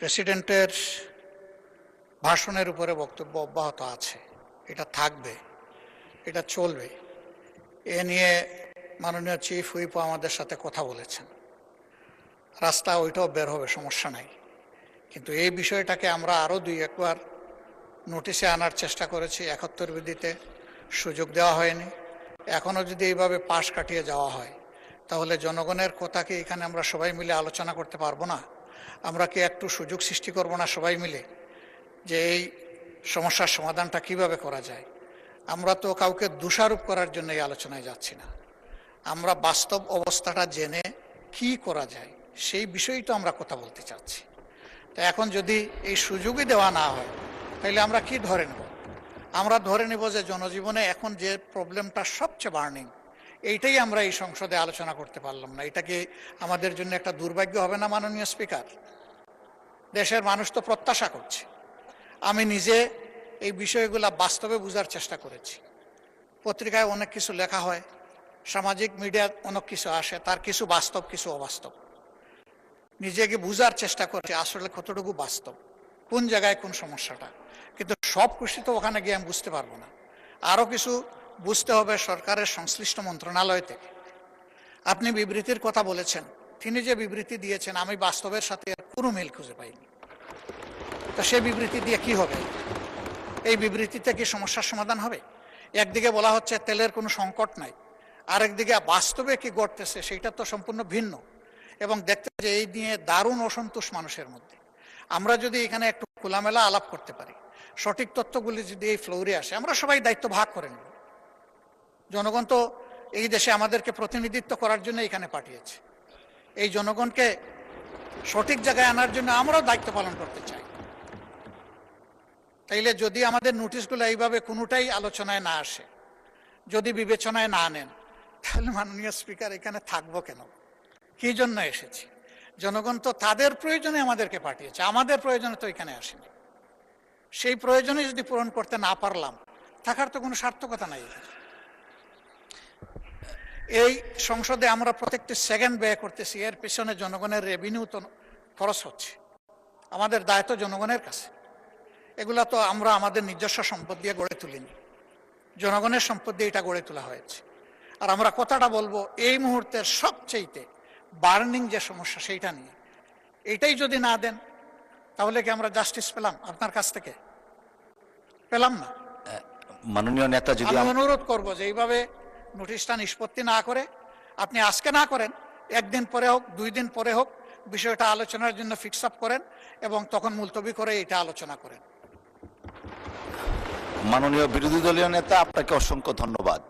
প্রেসিডেন্টের ভাষণের উপরে বক্তব্য অব্যাহত আছে, এটা থাকবে, এটা চলবে। এ নিয়ে মাননীয় চিফ হুইপও আমাদের সাথে কথা বলেছেন। রাস্তা ওইটাও বের হবে, সমস্যা নাই। কিন্তু এই বিষয়টাকে আমরা আরও দুই একবার নোটিশে আনার চেষ্টা করেছি, ৭১ বিধিতে সুযোগ দেওয়া হয়নি। এখনও যদি এইভাবে পাশ কাটিয়ে যাওয়া হয় তাহলে জনগণের কথাকে এখানে আমরা সবাই মিলে আলোচনা করতে পারবো না? আমরা কি একটু সুযোগ সৃষ্টি করব না সবাই মিলে, যে এই সমস্যার সমাধানটা কিভাবে করা যায়? আমরা তো কাউকে দোষারোপ করার জন্য এই আলোচনায় যাচ্ছি না, আমরা বাস্তব অবস্থাটা জেনে কি করা যায় সেই বিষয়টা আমরা কথা বলতে চাচ্ছি। তো এখন যদি এই সুযোগই দেওয়া না হয় তাহলে আমরা কি ধরে নেব? আমরা ধরে নেব যে জনজীবনে এখন যে প্রবলেমটা সবচেয়ে বার্নিং, এইটাই আমরা এই সংসদে আলোচনা করতে পারলাম না। এটা কি আমাদের জন্য একটা দুর্ভাগ্য হবে না মাননীয় স্পিকার? দেশের মানুষ তো প্রত্যাশা করছে। আমি নিজে এই বিষয়গুলো বাস্তবে বোঝার চেষ্টা করেছি। পত্রিকায় অনেক কিছু লেখা হয়, সামাজিক মিডিয়ায় অনেক কিছু আসে, তার কিছু বাস্তব কিছু অবাস্তব। নিজেকে বোঝার চেষ্টা করছি আসলে কতটুকু বাস্তব, কোন জায়গায় কোন সমস্যাটা। কিন্তু সব খুশি তো ওখানে গিয়ে আমি বুঝতে পারবো না, আরও কিছু বুঝতে হবে সরকারের সংশ্লিষ্ট মন্ত্রণালয় থেকে। আপনি বিবৃতির কথা বলেছেন, তিনি যে বিবৃতি দিয়েছেন আমি বাস্তবের সাথে কোনো মিল খুঁজে পাইনি। তো সে বিবৃতি দিয়ে কি হবে? এই বিবৃতিতে কি সমস্যার সমাধান হবে? একদিকে বলা হচ্ছে তেলের কোনো সংকট নাই, আরেকদিকে বাস্তবে কি ঘটতেছে সেটা তো সম্পূর্ণ ভিন্ন। এবং দেখতে যে এই নিয়ে দারুণ অসন্তোষ মানুষের মধ্যে। আমরা যদি এখানে একটু খোলামেলা আলাপ করতে পারি, সঠিক তথ্যগুলি যদি এই ফ্লোরে আসে, আমরা সবাই দায়িত্ব ভাগ করে নেব। জনগণ তো এই দেশে আমাদেরকে প্রতিনিধিত্ব করার জন্য এখানে পাঠিয়েছে। এই জনগণকে সঠিক জায়গায় আনার জন্য আমরাও দায়িত্ব পালন করতে চাই। তাইলে যদি আমাদের নোটিশগুলো এইভাবে কোনোটাই আলোচনায় না আসে, যদি বিবেচনায় না নেন, তাহলে মাননীয় স্পিকার এখানে থাকবো কেন? কি জন্য এসেছি? জনগণ তো তাদের প্রয়োজনে আমাদেরকে পাঠিয়েছে, আমাদের প্রয়োজনে তো এখানে আসেনি। সেই প্রয়োজনে যদি পূরণ করতে না পারলাম, থাকার তো কোনো সার্থকতা নাই। এই সংসদে আমরা প্রত্যেকটি সেকেন্ড ব্যয় করতেছি, এর পেছনে জনগণের রেভিনিউ তো খরচ হচ্ছে। আমাদের দায়িত্ব জনগণের কাছে। এগুলা তো আমরা আমাদের নিজস্ব সম্পদ দিয়ে গড়ে তুলিনি, জনগণের সম্পদ দিয়ে এটা গড়ে তোলা হয়েছে। আর আমরা কথাটা বলবো এই মুহূর্তের সবচেয়ে বার্নিং যে সমস্যা সেইটা নিয়ে। এইটাই যদি না দেন তাহলে কি আমরা জাস্টিস পেলাম আপনার কাছ থেকে? পেলাম না। মাননীয় নেতা, যদি আমি অনুরোধ করবো যে এইভাবে নোটিশটা নিষ্পত্তি না করে আপনি আজকে না করেন, একদিন পরে হোক, 2 দিন পরে হোক, বিষয়টা আলোচনার জন্য ফিক্স আপ করেন এবং তখন মুলতবি করে এটা আলোচনা করেন। মাননীয় বিরোধী দলীয় নেতা, আপনাকে অসংখ্য ধন্যবাদ।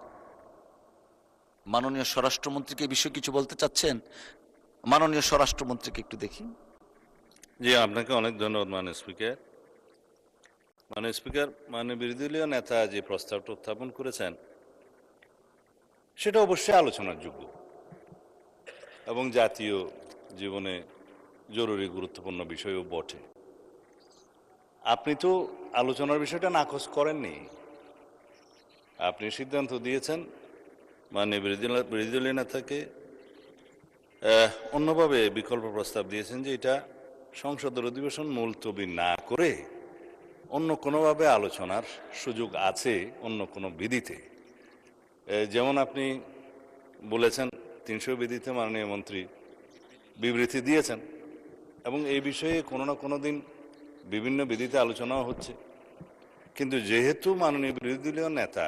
মাননীয় স্বরাষ্ট্রমন্ত্রীকে এই বিষয়ে কিছু বলতে চাচ্ছেন? মাননীয় স্বরাষ্ট্রমন্ত্রীকে একটু দেখি। জি, আপনাকে অনেক ধন্যবাদ মাননীয় স্পিকার। মাননীয় স্পিকার, মাননীয় বিরোধী দলীয় নেতা যে প্রস্তাবটা উত্থাপন করেছেন সেটা অবশ্যই আলোচনার যোগ্য এবং জাতীয় জীবনে জরুরি গুরুত্বপূর্ণ বিষয়ও বটে। আপনি তো আলোচনার বিষয়টা নাকচ করেননি, আপনি সিদ্ধান্ত দিয়েছেন মাননীয় বিরোধী দলীয় নেতাকে অন্যভাবে বিকল্প প্রস্তাব দিয়েছেন যে এটা সংসদের অধিবেশন মুলতবি না করে অন্য কোনোভাবে আলোচনার সুযোগ আছে, অন্য কোনো বিধিতে। যেমন আপনি বলেছেন 300 বিধিতে মাননীয় মন্ত্রী বিবৃতি দিয়েছেন এবং এই বিষয়ে কোনো না কোনো দিন বিভিন্ন বিধিতে আলোচনাও হচ্ছে। কিন্তু যেহেতু মাননীয় বিরোধী দলীয় নেতা